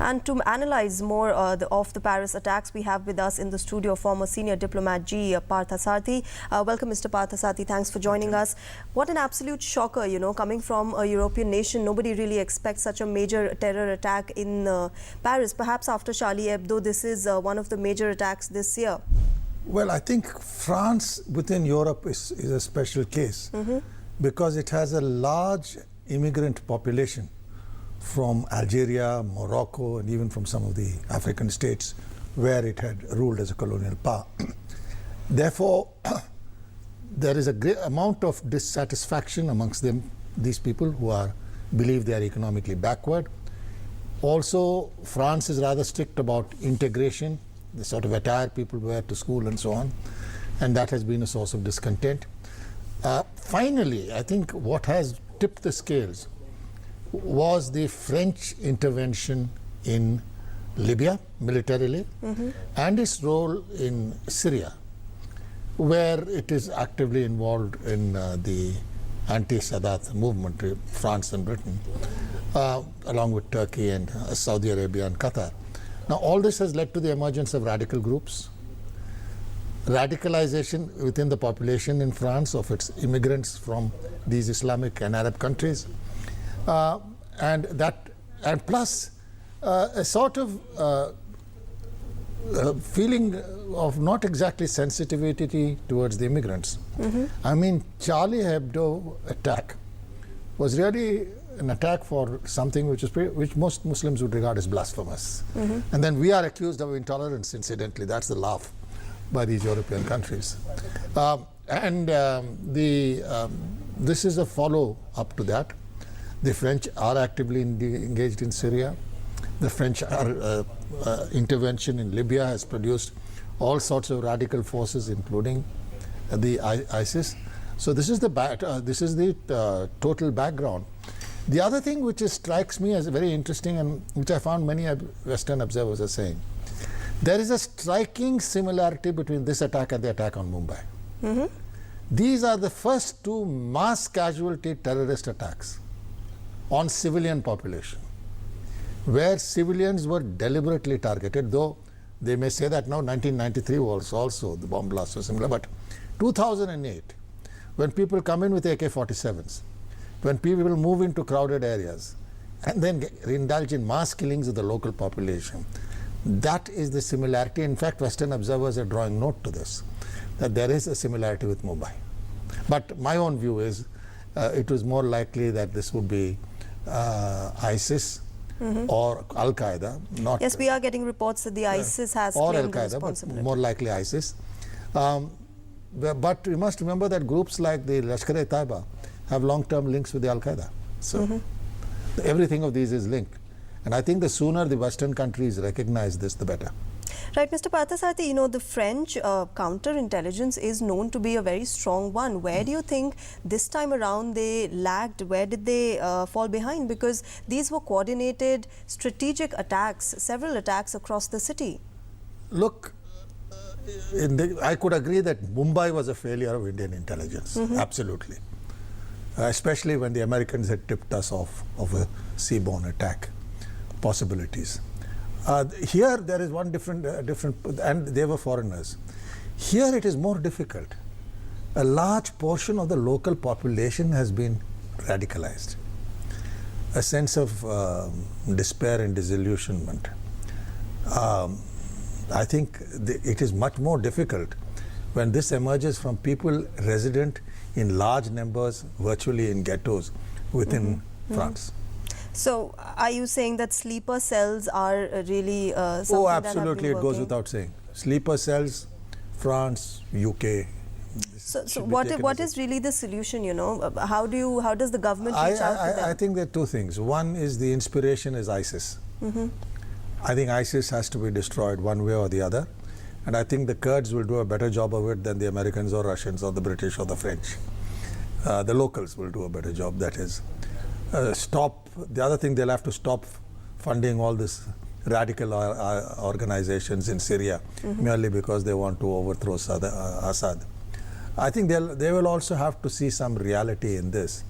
And to analyze more of the Paris attacks, we have with us in the studio former senior diplomat G. Parthasarathy. Welcome, Mr. Parthasarathy. Thanks for joining us. What an absolute shocker, you know, coming from a European nation. Nobody really expects such a major terror attack in Paris. Perhaps after Charlie Hebdo, this is one of the major attacks this year. Well, I think France within Europe is a special case because it has a large immigrant population from Algeria, Morocco, and even from some of the African states where it had ruled as a colonial power. Therefore, there is a great amount of dissatisfaction amongst them, these people who believe they are economically backward. Also, France is rather strict about integration, the sort of attire people wear to school and so on, and that has been a source of discontent. Finally, I think what has tipped the scales was the French intervention in Libya militarily and its role in Syria, where it is actively involved in the anti-Sadat movement, France and Britain, along with Turkey and Saudi Arabia and Qatar. Now, all this has led to the emergence of radical groups, radicalization within the population in France of its immigrants from these Islamic and Arab countries, and plus a sort of feeling of not exactly sensitivity towards the immigrants. I mean, Charlie Hebdo attack was really an attack for something which most Muslims would regard as blasphemous. And then we are accused of intolerance, incidentally. That's the laugh by these European countries. This is a follow-up to that. The French are actively engaged in Syria. The French intervention in Libya has produced all sorts of radical forces, including the ISIS. So this is the total background. The other thing which strikes me as very interesting, and which I found many Western observers are saying, there is a striking similarity between this attack and the attack on Mumbai. These are the first two mass casualty terrorist attacks on civilian population, where civilians were deliberately targeted, though they may say that now 1993 was also, the bomb blast was similar, but 2008, when people come in with AK-47s, when people move into crowded areas, and then indulge in mass killings of the local population, that is the similarity. In fact, Western observers are drawing note to this, that there is a similarity with Mumbai. But my own view is it was more likely that this would be ISIS or Al-Qaeda. Yes, we are getting reports that the ISIS has claimed the responsibility. But more likely ISIS. But we must remember that groups like the Lashkar-e-Taiba have long-term links with the Al-Qaeda. So everything of these is linked. And I think the sooner the Western countries recognize this, the better. Right, Mr. Parthasarathy, you know, the French counterintelligence is known to be a very strong one. Where do you think this time around they lagged? Where did they fall behind? Because these were coordinated strategic attacks, several attacks across the city. Look, I could agree that Mumbai was a failure of Indian intelligence, absolutely. Especially when the Americans had tipped us off of a seaborne attack possibilities. Here there is one different, and they were foreigners. Here it is more difficult. A large portion of the local population has been radicalized. A sense of despair and disillusionment. I think it is much more difficult when this emerges from people resident in large numbers, virtually in ghettos within France. So, are you saying that sleeper cells are really something Oh, absolutely, that it goes without saying. Sleeper cells, France, UK. So what is really the solution, you know? How does the government reach out to them? I think there are two things. One is the inspiration is ISIS. I think ISIS has to be destroyed one way or the other. And I think the Kurds will do a better job of it than the Americans or Russians or the British or the French. The locals will do a better job, that is. The other thing, they'll have to stop funding all this radical organizations in Syria merely because they want to overthrow Assad. I think they will also have to see some reality in this.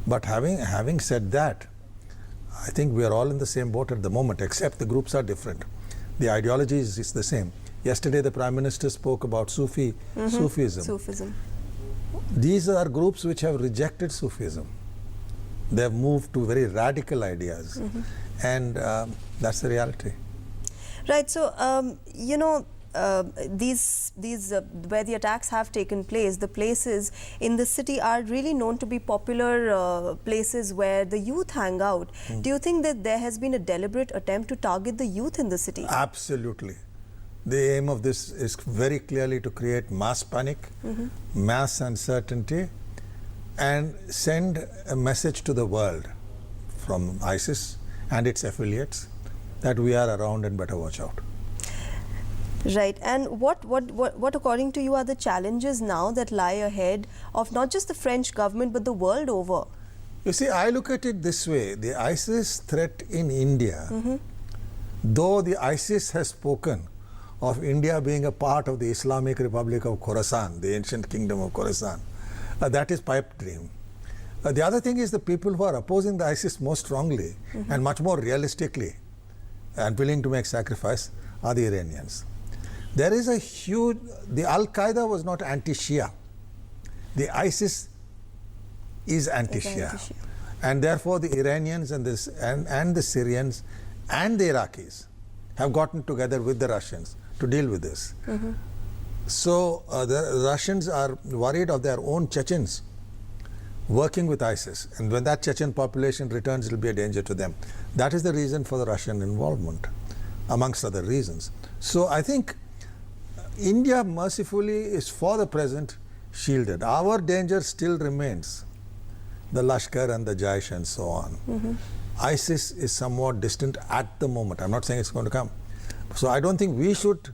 But having said that, I think we are all in the same boat at the moment, except the groups are different. The ideology is the same. Yesterday, the Prime Minister spoke about Sufism. Sufism. These are groups which have rejected Sufism. They have moved to very radical ideas, and that's the reality. Right. So, you know, these where the attacks have taken place, the places in the city are really known to be popular places where the youth hang out. Do you think that there has been a deliberate attempt to target the youth in the city? Absolutely. The aim of this is very clearly to create mass panic, mass uncertainty, and send a message to the world from ISIS and its affiliates that we are around and better watch out. Right. And what according to you are the challenges now that lie ahead of not just the French government but the world over? You see, I look at it this way. The ISIS threat in India, though the ISIS has spoken of India being a part of the Islamic Republic of Khorasan, the ancient kingdom of Khorasan, that is pipe dream. The other thing is the people who are opposing the ISIS most strongly and much more realistically and willing to make sacrifice are the Iranians. There is a huge, the Al-Qaeda was not anti-Shia. The ISIS is anti-Shia. And therefore the Iranians and the Syrians and the Iraqis have gotten together with the Russians to deal with this. So the Russians are worried of their own Chechens working with ISIS, and when that Chechen population returns, it will be a danger to them. That is the reason for the Russian involvement, amongst other reasons. So I think India mercifully is for the present shielded. Our danger still remains the Lashkar and the Jaish and so on. ISIS is somewhat distant at the moment. I'm not saying it's going to come. So I don't think we should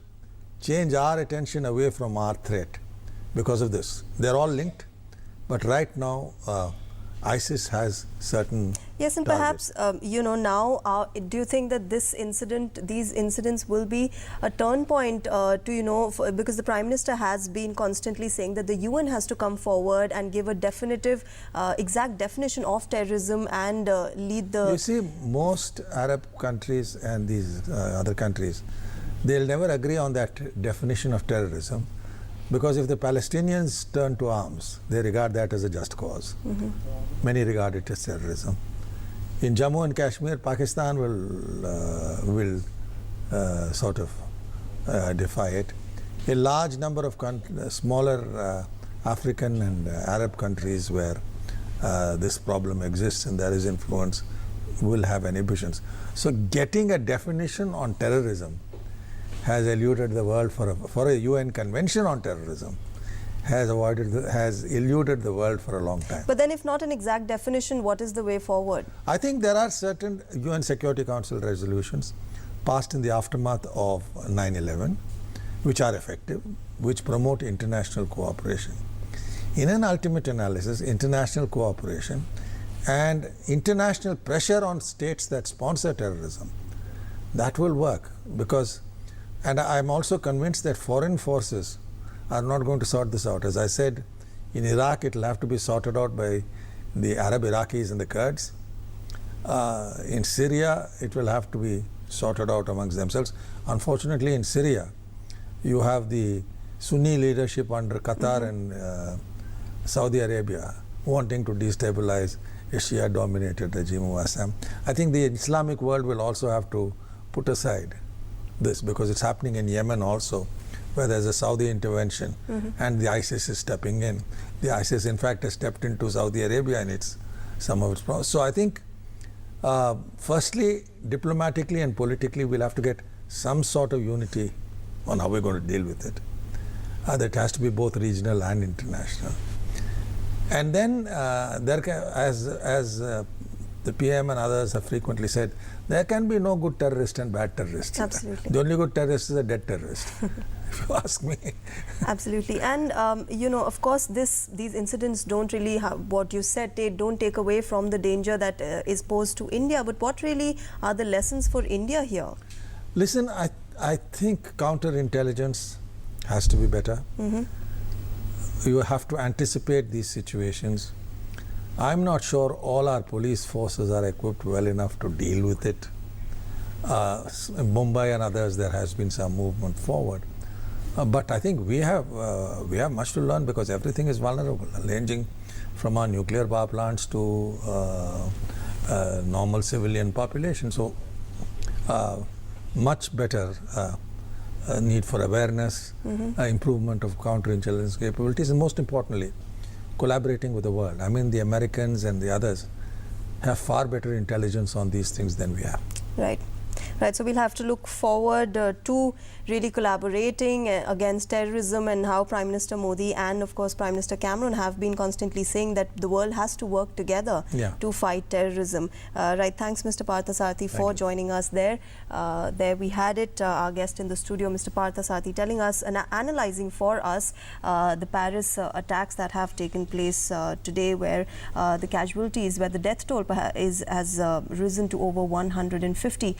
change our attention away from our threat because of this. They're all linked, but right now ISIS has certain Yes, and targets. perhaps, you know, now, do you think that these incidents will be a turn point to, you know, because the Prime Minister has been constantly saying that the UN has to come forward and give a definitive, exact definition of terrorism and lead the... You see, most Arab countries and these other countries, they'll never agree on that definition of terrorism, because if the Palestinians turn to arms, they regard that as a just cause. Many regard it as terrorism. In Jammu and Kashmir, Pakistan will sort of defy it. A large number of smaller African and Arab countries where this problem exists and there is influence will have inhibitions. So getting a definition on terrorism has eluded the world for a UN convention on terrorism, has eluded the world for a long time. But then if not an exact definition, what is the way forward? I think there are certain UN Security Council resolutions passed in the aftermath of 9/11, which are effective, which promote international cooperation. In an ultimate analysis, international cooperation and international pressure on states that sponsor terrorism, that will work, because, and I'm also convinced that foreign forces are not going to sort this out. As I said, in Iraq it will have to be sorted out by the Arab Iraqis and the Kurds. In Syria it will have to be sorted out amongst themselves. Unfortunately, in Syria you have the Sunni leadership under Qatar and Saudi Arabia wanting to destabilize a Shia-dominated regime of Assam. I think the Islamic world will also have to put aside this, because it's happening in Yemen also, where there's a Saudi intervention and the ISIS is stepping in. The ISIS, in fact, has stepped into Saudi Arabia and some of its problems. So I think, firstly, diplomatically and politically, we'll have to get some sort of unity on how we're going to deal with it. That has to be both regional and international. And then, there can, as the PM and others have frequently said, there can be no good terrorist and bad terrorist. Absolutely. The only good terrorist is a dead terrorist, if you ask me. Absolutely. And, you know, of course, these incidents don't really have, what you said, they don't take away from the danger that is posed to India. But what really are the lessons for India here? Listen, I think counterintelligence has to be better. You have to anticipate these situations. I'm not sure all our police forces are equipped well enough to deal with it. In Mumbai and others, there has been some movement forward. But I think we have much to learn because everything is vulnerable, ranging from our nuclear power plants to normal civilian population. So much better need for awareness, improvement of counterintelligence capabilities, and most importantly, collaborating with the world. I mean, the Americans and the others have far better intelligence on these things than we have. Right. Right, so we'll have to look forward to really collaborating against terrorism, and how Prime Minister Modi and of course Prime Minister Cameron have been constantly saying that the world has to work together to fight terrorism. Right, thanks Mr. Parthasarathy for joining us there. There we had it, our guest in the studio, Mr. Parthasarathy, telling us and analysing for us the Paris attacks that have taken place today, where the casualties, where the death toll has risen to over 150.